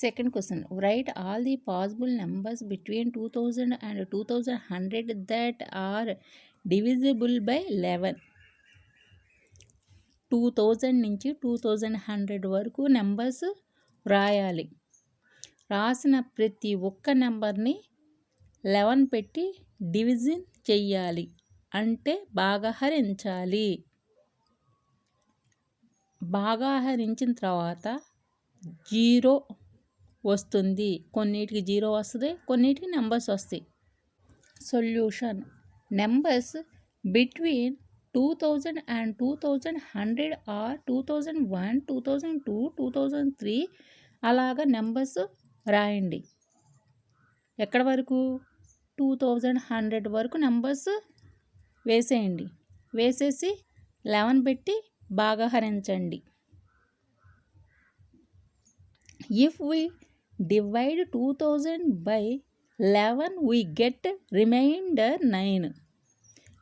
Second question, write all the possible numbers between 2000 and 2100 that are divisible by 11. 2000 నుంచి 2100 వరకు numbers రాయాలి. రాసిన ప్రతి ఒక్క నెంబర్ని 11 పెట్టి డివిజన్ చెయ్యాలి, అంటే భాగహరించాలి. భాగహరించిన తర్వాత 0 వస్తుంది. కొన్నిటికి 0 వస్తుంది, కొన్నిటికి నెంబర్స్ వస్తాయి. Solution, numbers between 2000 and 2100 are 2001, 2002, 2003 అలాగా నెంబర్స్ రాయండి. ఎక్కడ వరకు? 2100 వరకు నెంబర్స్ వేసేయండి. వేసేసి 11 పెట్టి భాగహరించండి. If we divide 2000 by 11, we get remainder 9.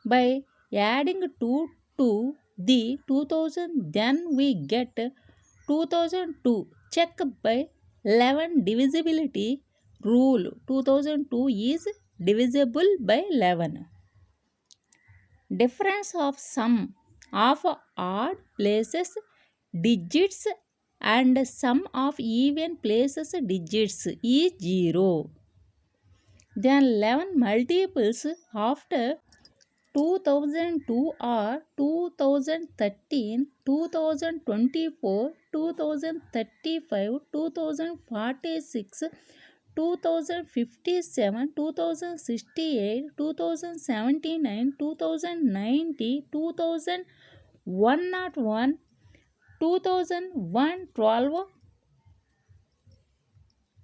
By adding 2 to the 2000, then we get 2002. Check by 11 divisibility rule. 2002 is divisible by 11. Difference of sum of odd places digits and sum of even places digits is 0. Then 11 multiples after 2002 are 2013, 2024, 2035, 2046, 2057, 2068, 2079, 2090, 2101, 2112.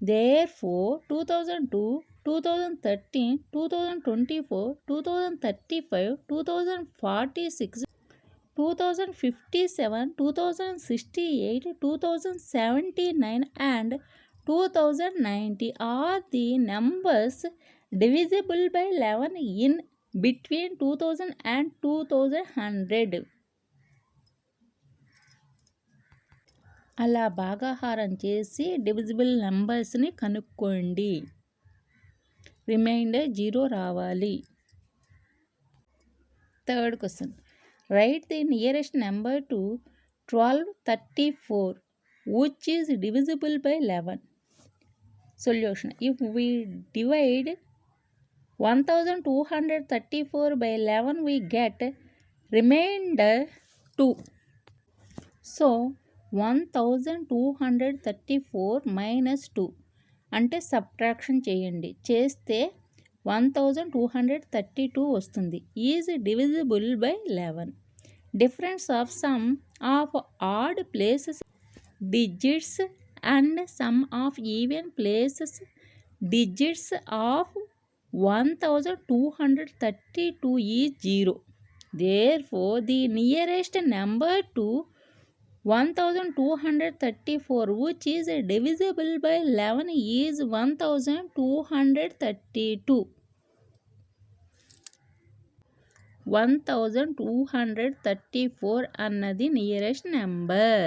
Therefore 2002, 2013, 2024, 2035, 2046, 2057, 2068, 2079 and 2090 are the numbers divisible by 11 in between 2000 and 2100. అలా భాగాహారం చేసి divisible నెంబర్స్ని కనుక్కోండి. Reminder 0 రావాలి. Third question, right the nearest number to 1234 which is divisible by 11. Solution, if we divide 1234 by 11 we get remainder 2. So 1234 minus 2 అంటే subtraction చేయండి. చేస్తే 1232 వస్తుంది. Is divisible by 11. Difference of some of odd places digits and some of even places digits of 1232 is 0. Therefore the nearest number to 1234 which is divisible by 11 is 1232. 1234 అన్నది nearest number.